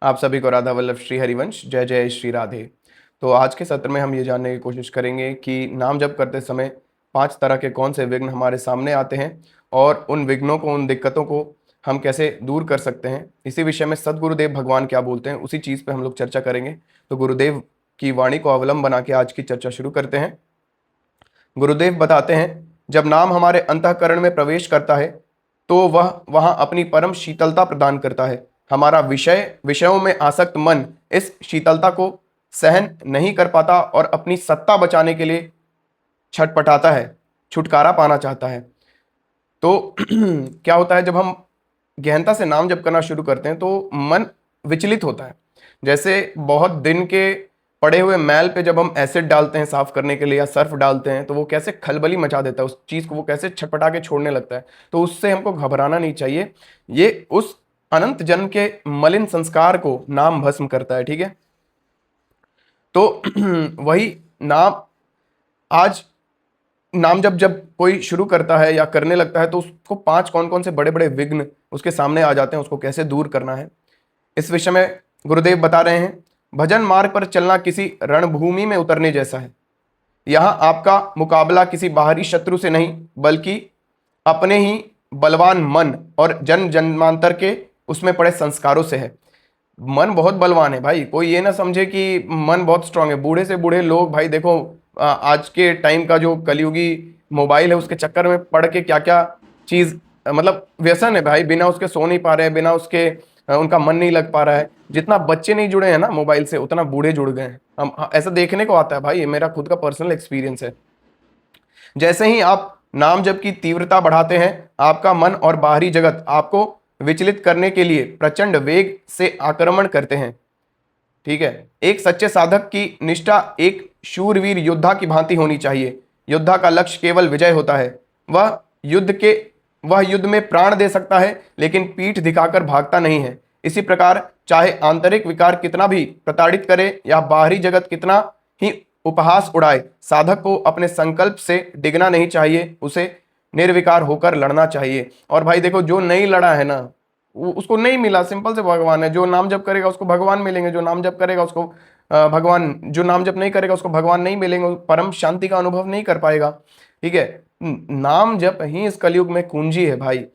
आप सभी को राधा वल्लभ श्री हरिवंश जय जय श्री राधे। तो आज के सत्र में हम ये जानने की कोशिश करेंगे कि नाम जप करते समय 5 तरह के कौन से विघ्न हमारे सामने आते हैं और उन विघ्नों को, उन दिक्कतों को हम कैसे दूर कर सकते हैं। इसी विषय में सद्गुरुदेव भगवान क्या बोलते हैं, उसी चीज़ पे हम लोग चर्चा करेंगे। तो गुरुदेव की वाणी को अवलंब बना के आज की चर्चा शुरू करते हैं। गुरुदेव बताते हैं, जब नाम हमारे अंतःकरण में प्रवेश करता है तो वह वहां अपनी परम शीतलता प्रदान करता है। हमारा विषयों में आसक्त मन इस शीतलता को सहन नहीं कर पाता और अपनी सत्ता बचाने के लिए छटपटाता है, छुटकारा पाना चाहता है। तो क्या होता है, जब हम गहनता से नाम जप करना शुरू करते हैं तो मन विचलित होता है। जैसे बहुत दिन के पड़े हुए मैल पे जब हम एसिड डालते हैं साफ करने के लिए या सर्फ डालते हैं तो वो कैसे खलबली मचा देता है, उस चीज को वो कैसे छटपटा के छोड़ने लगता है। तो उससे हमको घबराना नहीं चाहिए। ये उस अनंत जन्म के मलिन संस्कार को नाम भस्म करता है। ठीक है, तो वही नाम आज नाम जब कोई शुरू करता है या करने लगता है तो उसको 5 कौन कौन से बड़े बड़े विघ्न उसके सामने आ जाते हैं, उसको कैसे दूर करना है, इस विषय में गुरुदेव बता रहे हैं। भजन मार्ग पर चलना किसी रणभूमि में उतरने जैसा है। यहाँ आपका मुकाबला किसी बाहरी शत्रु से नहीं बल्कि अपने ही बलवान मन और जन्म जन्मांतर के उसमें पड़े संस्कारों से है। मन बहुत बलवान है भाई, कोई ये ना समझे कि मन बहुत स्ट्रांग है। बूढ़े से बूढ़े लोग भाई देखो, आज के टाइम का जो कलयुगी मोबाइल है उसके चक्कर में पड़ के क्या क्या चीज मतलब व्यसन है भाई, बिना उसके सो नहीं पा रहे हैं, बिना उसके उनका मन नहीं लग पा रहा है। जितना बच्चे नहीं जुड़े हैं ना मोबाइल से उतना बूढ़े जुड़ गए हैं। हम ऐसा देखने को आता है भाई, ये मेरा खुद का पर्सनल एक्सपीरियंस है। जैसे ही आप नाम जप की तीव्रता बढ़ाते हैं, आपका मन और बाहरी जगत आपको विचलित करने के लिए प्रचंड वेग से आक्रमण करते हैं। ठीक है, एक सच्चे साधक की निष्ठा एक शूरवीर योद्धा की भांति होनी चाहिए। योद्धा का लक्ष्य केवल विजय होता है। वह युद्ध में प्राण दे सकता है लेकिन पीठ दिखाकर भागता नहीं है। इसी प्रकार चाहे आंतरिक विकार कितना भी प्रताड़ित करे या बाहरी जगत कितना ही उपहास उड़ाए, साधक को अपने संकल्प से डिगना नहीं चाहिए, उसे निर्विकार होकर लड़ना चाहिए। और भाई देखो, जो नहीं लड़ा है ना उसको नहीं मिला, सिंपल से भगवान है। जो नाम जप करेगा उसको भगवान मिलेंगे, जो नाम जप करेगा उसको भगवान, जो नाम जप नहीं करेगा उसको भगवान नहीं मिलेंगे, परम शांति का अनुभव नहीं कर पाएगा। ठीक है, नाम जप ही इस कलयुग में कुंजी है भाई।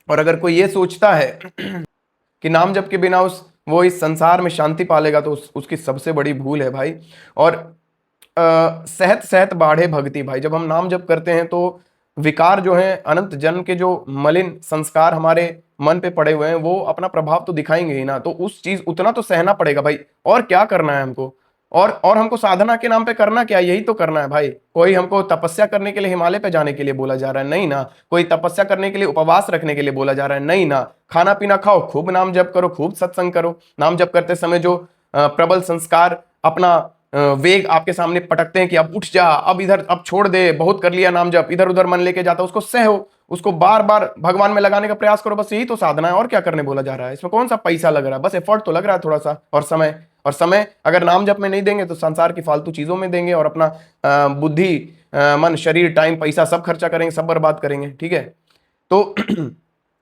और अगर कोई ये सोचता है कि नाम जप के बिना वो इस संसार में शांति पालेगा तो उसकी सबसे बड़ी भूल है भाई। और सहत सहत बाढ़े भक्ति भाई, जब हम नाम जप करते हैं तो विकार जो है, अनंत जन्म के जो मलिन संस्कार हमारे मन पे पड़े हुए हैं वो अपना प्रभाव तो दिखाएंगे ही ना। तो उस चीज उतना तो सहना पड़ेगा भाई। और क्या करना है हमको, और हमको साधना के नाम पे करना क्या, यही तो करना है भाई। कोई हमको तपस्या करने के लिए हिमालय पे जाने के लिए बोला जा रहा है, नहीं ना। कोई तपस्या करने के लिए उपवास रखने के लिए बोला जा रहा है, नहीं ना। खाना पीना खाओ, खूब नाम जप करो, खूब सत्संग करो। नाम जप करते समय जो प्रबल संस्कार अपना वेग आपके सामने पटकते हैं कि अब उठ जा, अब इधर, अब छोड़ दे, बहुत कर लिया नाम जप, इधर उधर मन लेके जाता, उसको सहो, उसको बार बार भगवान में लगाने का प्रयास करो। बस यही तो साधना है। और क्या करने बोला जा रहा है, इसमें कौन सा पैसा लग रहा है, बस एफर्ट तो लग रहा है थोड़ा सा, और समय अगर नाम जप में नहीं देंगे तो संसार की फालतू चीजों में देंगे और अपना बुद्धि, मन, शरीर, टाइम, पैसा सब खर्चा करेंगे, सब बर्बाद करेंगे। ठीक है, तो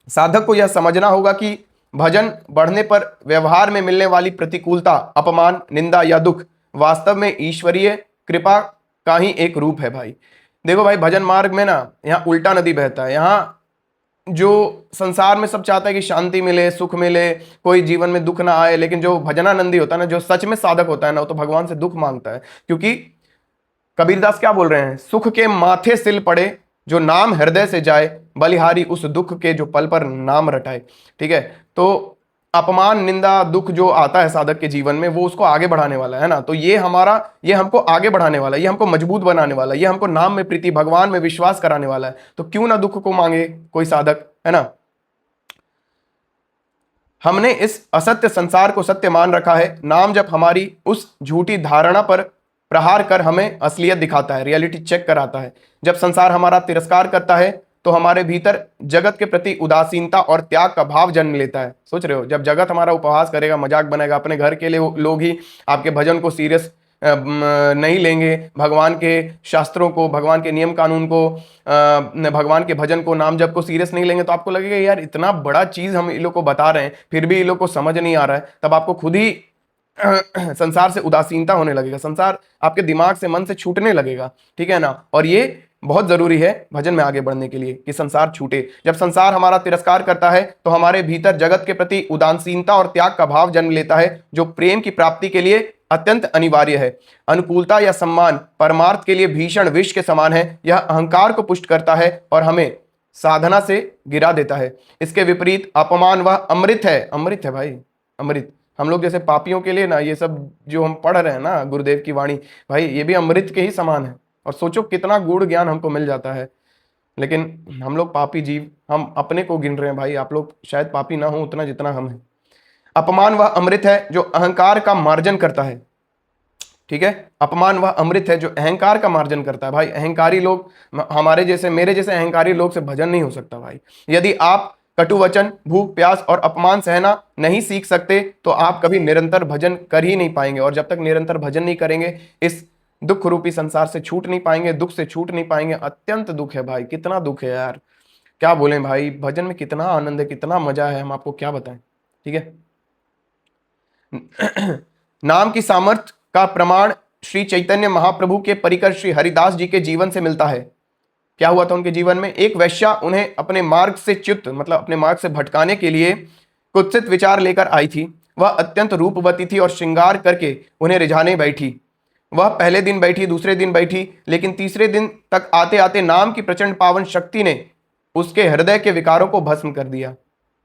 साधक को यह समझना होगा कि भजन बढ़ने पर व्यवहार में मिलने वाली प्रतिकूलता, अपमान, निंदा या दुख वास्तव में ईश्वरीय कृपा का ही एक रूप है भाई। देखो भाई, भजन मार्ग में ना यहाँ उल्टा नदी बहता है। यहाँ जो संसार में सब चाहता है कि शांति मिले, सुख मिले, कोई जीवन में दुख ना आए, लेकिन जो भजनानंदी होता है ना, जो सच में साधक होता है ना, वो तो भगवान से दुख मांगता है। क्योंकि कबीरदास क्या बोल रहे हैं, सुख के माथे सिल पड़े जो नाम हृदय से जाए, बलिहारी उस दुख के जो पल पर नाम रटाए। ठीक है, तो अपमान, निंदा, दुख जो आता है साधक के जीवन में वो उसको आगे बढ़ाने वाला है ना। तो ये हमको आगे बढ़ाने वाला है, ये हमको मजबूत बनाने वाला है, ये हमको नाम में प्रीति, भगवान में विश्वास कराने वाला है। तो क्यों ना दुख को मांगे कोई साधक, है ना। हमने इस असत्य संसार को सत्य मान रखा है। नाम जब हमारी उस झूठी धारणा पर प्रहार कर हमें असलियत दिखाता है, रियलिटी चेक कराता है। जब संसार हमारा तिरस्कार करता है तो हमारे भीतर जगत के प्रति उदासीनता और त्याग का भाव जन्म लेता है। सोच रहे हो, जब जगत हमारा उपहास करेगा, मजाक बनाएगा, अपने घर के लिए लोग ही आपके भजन को सीरियस नहीं लेंगे, भगवान के शास्त्रों को, भगवान के नियम कानून को, भगवान के भजन को, नाम जप को सीरियस नहीं लेंगे, तो आपको लगेगा यार इतना बड़ा चीज हम इन लोग को बता रहे हैं फिर भी इन लोग को समझ नहीं आ रहा है। तब आपको खुद ही संसार से उदासीनता होने लगेगा, संसार आपके दिमाग से, मन से छूटने लगेगा, ठीक है ना। और ये बहुत जरूरी है भजन में आगे बढ़ने के लिए कि संसार छूटे। जब संसार हमारा तिरस्कार करता है तो हमारे भीतर जगत के प्रति उदासीनता और त्याग का भाव जन्म लेता है, जो प्रेम की प्राप्ति के लिए अत्यंत अनिवार्य है। अनुकूलता या सम्मान परमार्थ के लिए भीषण विष के समान है। यह अहंकार को पुष्ट करता है और हमें साधना से गिरा देता है। इसके विपरीत अपमान वह अमृत है। अमृत है भाई, अमृत। हम लोग जैसे पापियों के लिए ना ये सब जो हम पढ़ रहे हैं ना गुरुदेव की वाणी, भाई ये भी अमृत के ही समान है। और सोचो कितना गूढ़ ज्ञान हमको मिल जाता है, लेकिन हम लोग पापी जीव, हम अपने को गिन रहे हैं भाई। आप लोग शायद पापी ना हो उतना जितना हम हैं। अपमान वह अमृत है जो अहंकार का मार्जन करता है, ठीक है। अपमान वह अमृत है जो अहंकार का मार्जन करता है। भाई अहंकारी लोग, हमारे जैसे, मेरे जैसे अहंकारी लोग से भजन नहीं हो सकता भाई। यदि आप कटु वचन, भूख प्यास और अपमान सहना नहीं सीख सकते तो आप कभी निरंतर भजन कर ही नहीं पाएंगे। और जब तक निरंतर भजन नहीं करेंगे इस दुख रूपी संसार से छूट नहीं पाएंगे, दुख से छूट नहीं पाएंगे। अत्यंत दुख है भाई, कितना दुख है यार, क्या बोलें भाई। भजन में कितना आनंद है, कितना मजा है, हम आपको क्या बताएं, ठीक है। नाम की सामर्थ्य का प्रमाण श्री चैतन्य महाप्रभु के परिकर श्री हरिदास जी के जीवन से मिलता है। क्या हुआ था उनके जीवन में? एक वैश्या उन्हें अपने मार्ग से च्युत, मतलब अपने मार्ग से भटकाने के लिए कुत्सित विचार लेकर आई थी। वह अत्यंत रूपवती थी और श्रृंगार करके उन्हें रिझाने बैठी। वह पहले दिन बैठी, दूसरे दिन बैठी, लेकिन तीसरे दिन तक आते आते नाम की प्रचंड पावन शक्ति ने उसके हृदय के विकारों को भस्म कर दिया।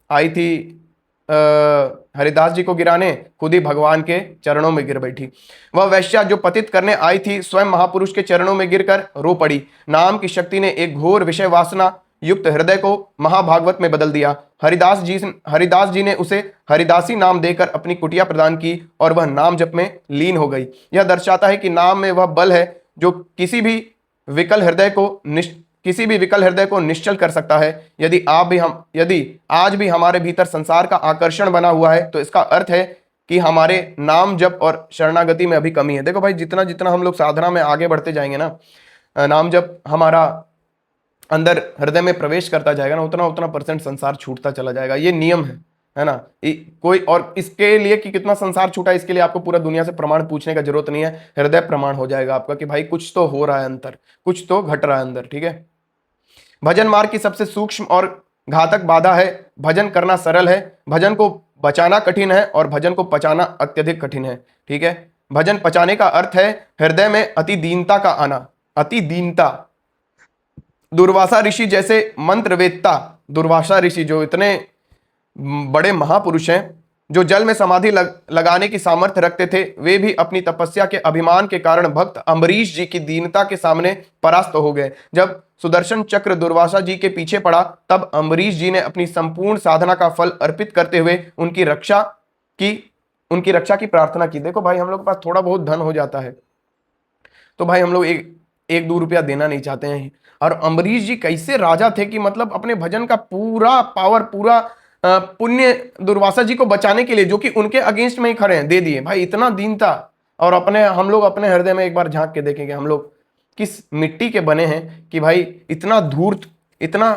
आई थी हरिदास जी को गिराने, खुद ही भगवान के चरणों में गिर बैठी। वह वैश्या जो पतित करने आई थी स्वयं महापुरुष के चरणों में गिरकर रो पड़ी। नाम की शक्ति ने एक घोर विषय वासना युक्त हृदय को महाभागवत में बदल दिया। हरिदास जी ने उसे हरिदासी नाम देकर अपनी कुटिया प्रदान की और वह नाम जप में लीन हो गई। यह दर्शाता है कि नाम में वह बल है जो किसी भी विकल हृदय को निश्चल कर सकता है। यदि आज भी हमारे भीतर संसार का आकर्षण बना हुआ है तो इसका अर्थ है कि हमारे नाम जप और शरणागति में अभी कमी है। देखो भाई, जितना जितना हम लोग साधना में आगे बढ़ते जाएंगे ना, नाम जप हमारा अंदर हृदय में प्रवेश करता जाएगा ना, उतना उतना परसेंट संसार छूटता चला जाएगा। ये नियम है ना। कोई और इसके लिए कि कितना संसार छूटा, इसके लिए आपको पूरा दुनिया से प्रमाण पूछने का जरूरत नहीं है। हृदय प्रमाण हो जाएगा आपका कि भाई कुछ तो हो रहा है अंतर, कुछ तो घट रहा है अंदर, ठीक है। भजन मार्ग की सबसे सूक्ष्म और घातक बाधा है भजन करना सरल है, भजन को बचाना कठिन है और भजन को पचाना अत्यधिक कठिन है, ठीक है। भजन पचाने का अर्थ है हृदय में अति दीनता का आना। अति दीनता, दुर्वासा ऋषि जैसे मंत्रवेत्ता, दुर्वासा ऋषि जो इतने बड़े महापुरुष हैं, जो जल में समाधि लगाने की सामर्थ्य रखते थे, वे भी अपनी तपस्या के अभिमान के कारण भक्त अम्बरीश जी की दीनता के सामने परास्त हो गए। जब सुदर्शन चक्र दुर्वासा जी के पीछे पड़ा तब अम्बरीश जी ने अपनी संपूर्ण साधना का फल अर्पित करते हुए उनकी रक्षा की प्रार्थना की। देखो भाई, हम लोग के पास थोड़ा बहुत धन हो जाता है तो भाई हम लोग एक दो रुपया देना नहीं चाहते हैं। और अम्बरीश जी कैसे राजा थे कि मतलब अपने भजन का पूरा पावर, पूरा पुण्य दुर्वासा जी को बचाने के लिए, जो कि उनके अगेंस्ट में ही खड़े हैं, दे दिए। भाई इतना दीनता। और हम लोग अपने हृदय में एक बार झांक के देखेंगे हम लोग किस मिट्टी के बने हैं कि भाई इतना धूर्त, इतना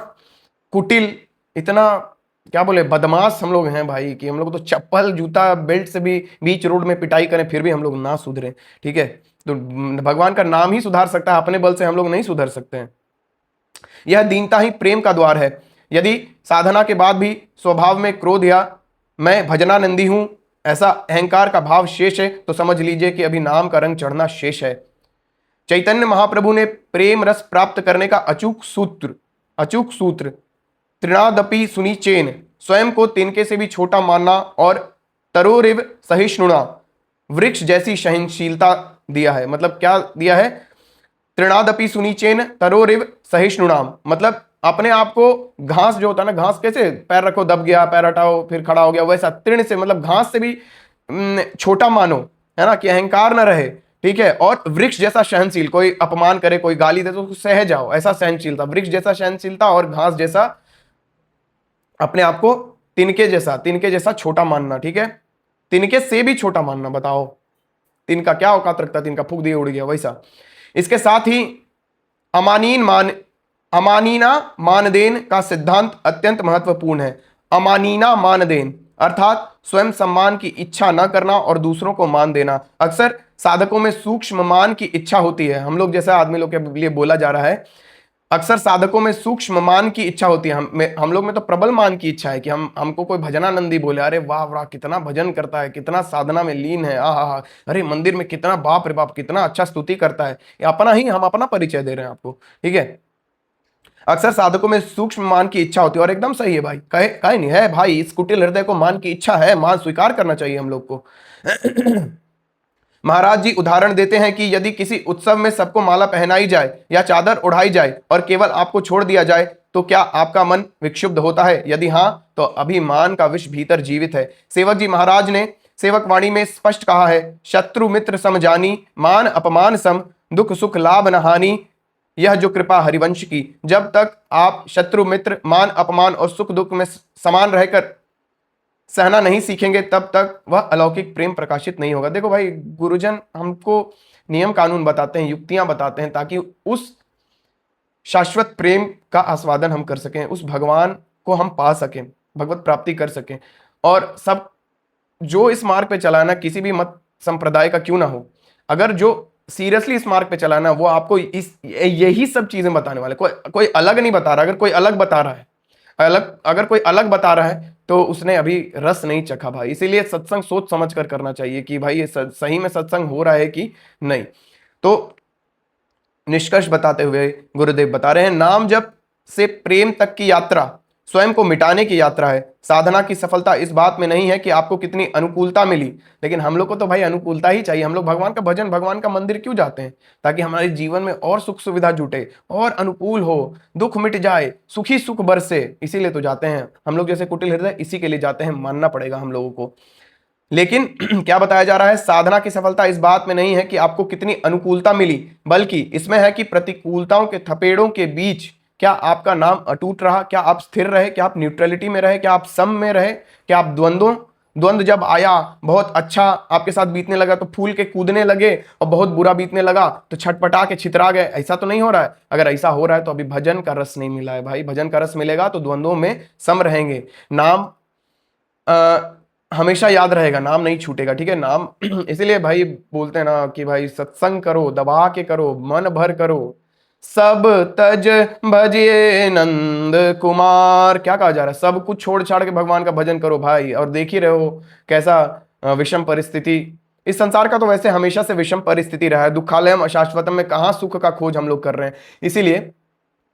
कुटिल, इतना क्या बोले बदमाश हम लोग हैं भाई, कि हम लोग तो चप्पल जूता बेल्ट से भी बीच रोड में पिटाई करें फिर भी हम लोग ना सुधरे, ठीक है। तो भगवान का नाम ही सुधार सकता है, अपने बल से हम लोग नहीं सुधर सकते हैं। यह दीनता ही प्रेम का द्वार है। यदि साधना के बाद भी स्वभाव में क्रोध या मैं भजनानंदी हूं ऐसा अहंकार का भाव शेष है तो समझ लीजिए कि अभी नाम का रंग चढ़ना शेष है। चैतन्य महाप्रभु ने प्रेम रस प्राप्त करने का अचूक सूत्र त्रिनादपि सुनिचेन, स्वयं को तिनके से भी छोटा मानना और तरोरिव सहिष्णुना, वृक्ष जैसी सहनशीलता दिया है। मतलब क्या दिया है? त्रिनादपि सुनिचेन तरोरिव सहिष्णुनाम, मतलब अपने आप को घास जो होता है ना, घास कैसे पैर रखो दब गया, पैर हटाओ फिर खड़ा हो गया, वैसा तृण से मतलब घास से भी छोटा मानो, है ना, कि अहंकार न रहे, ठीक है। और वृक्ष जैसा सहनशील, कोई अपमान करे, कोई गाली दे तो सह जाओ, ऐसा सहनशीलता, वृक्ष जैसा सहनशीलता और घास जैसा अपने आप को तिनके जैसा छोटा मानना, ठीक है। तिनके से भी छोटा मानना, बताओ तीन का क्या औकात रखता है, तीन का फूक दिए उड़ गया वैसा। इसके साथ ही अमानीना मानदेन का सिद्धांत अत्यंत महत्वपूर्ण है। अमानीना मानदेन अर्थात स्वयं सम्मान की इच्छा न करना और दूसरों को मान देना। अक्सर साधकों में सूक्ष्म मान की इच्छा होती है, हम लोग जैसा आदमी लोग के लिए बोला जा रहा है, अक्सर साधकों में सूक्ष्म मान की इच्छा होती है। हम लोग में तो प्रबल मान की इच्छा है कि हमको कोई भजनानंदी बोले, अरे वाह वाह कितना भजन करता है, कितना साधना में लीन है, आहा, अरे मंदिर में कितना, बाप रे बाप कितना अच्छा स्तुति करता है। ये अपना ही, हम अपना परिचय दे रहे हैं आपको, ठीक है। अक्सर साधकों में सूक्ष्म मान की इच्छा होती है, और एकदम सही है भाई, कहे नहीं है भाई, इस कुटिल हृदय को मान की इच्छा है, मान स्वीकार करना चाहिए हम लोग को। महाराज जी उदाहरण देते हैं कि यदि किसी उत्सव में सबको माला पहनाई जाए या चादर उड़ाई जाए और केवल आपको छोड़ दिया जाए तो क्या आपका मन विक्षुब्ध होता है? यदि हाँ तो अभिमान का विष भीतर जीवित है। सेवक जी महाराज ने सेवक वाणी में स्पष्ट कहा है, शत्रु मित्र सम जानी, मान अपमान सम, दुख सुख लाभ न हानि, यह जो कृपा हरिवंश की। जब तक आप शत्रु मित्र मान अपमान और सुख दुख में समान रहकर सहना नहीं सीखेंगे तब तक वह अलौकिक प्रेम प्रकाशित नहीं होगा। देखो भाई, गुरुजन हमको नियम कानून बताते हैं, युक्तियां बताते हैं, ताकि उस शाश्वत प्रेम का आस्वादन हम कर सकें, उस भगवान को हम पा सकें, भगवत प्राप्ति कर सकें। और सब जो इस मार्ग पे चलाना, किसी भी मत संप्रदाय का क्यों ना हो, अगर जो सीरियसली इस मार्ग पे चलाना, वो आपको यही सब चीजें बताने वाले, कोई अलग नहीं बता रहा। अगर कोई अलग बता रहा है, अगर कोई अलग बता रहा है तो उसने अभी रस नहीं चखा भाई। इसीलिए सत्संग सोच समझ कर करना चाहिए कि भाई ये सही में सत्संग हो रहा है कि नहीं। तो निष्कर्ष बताते हुए गुरुदेव बता रहे हैं, नाम जप से प्रेम तक की यात्रा स्वयं को मिटाने की यात्रा है। साधना की सफलता इस बात में नहीं है कि आपको कितनी अनुकूलता मिली, लेकिन हम लोग को तो भाई अनुकूलता ही चाहिए। हम लोग भगवान का भजन, भगवान का मंदिर क्यों जाते हैं? ताकि हमारे जीवन में और सुख सुविधा जुटे और अनुकूल हो, दुख मिट जाए, सुखी सुख बरसे, इसीलिए तो जाते हैं हम लोग जैसे कुटिल हृदय, इसी के लिए जाते हैं, मानना पड़ेगा हम लोगों को। लेकिन क्या बताया जा रहा है, साधना की सफलता इस बात में नहीं है कि आपको कितनी अनुकूलता मिली, बल्कि इसमें है कि प्रतिकूलताओं के थपेड़ों के बीच क्या आपका नाम अटूट रहा, क्या आप स्थिर रहे, क्या आप न्यूट्रलिटी में रहे, क्या आप सम में रहे, क्या आप द्वंद्व जब आया बहुत अच्छा आपके साथ बीतने लगा तो फूल के कूदने लगे, और बहुत बुरा बीतने लगा तो छटपटा के छितरा गए? ऐसा तो नहीं हो रहा है। अगर ऐसा हो रहा है तो अभी भजन का रस नहीं मिला है भाई। भजन का रस मिलेगा तो द्वंद्वों में सम रहेंगे, नाम हमेशा याद रहेगा, नाम नहीं छूटेगा, ठीक है। नाम इसीलिए भाई बोलते हैं ना कि भाई सत्संग करो, दबा के करो, मन भर करो, सब तज भजिए नंद कुमार। क्या कहा जा रहा है? सब कुछ छोड़ छाड़ के भगवान का भजन करो भाई। और देख ही रहे हो कैसा विषम परिस्थिति, इस संसार का तो वैसे हमेशा से विषम परिस्थिति रहा है। दुखालयम अशाश्वतम में कहाँ सुख का खोज हम लोग कर रहे हैं। इसीलिए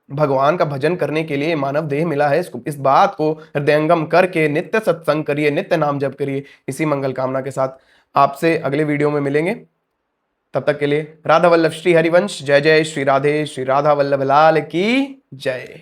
भगवान का भजन करने के लिए मानव देह मिला है। इस बात को हृदयंगम करके नित्य सत्संग करिए, नित्य नाम जप करिए। इसी मंगल कामना के साथ आपसे अगले वीडियो में मिलेंगे। तब तक के लिए राधा वल्लभ श्री हरिवंश। जय जय श्री राधे, श्री राधा वल्लभ लाल की जय।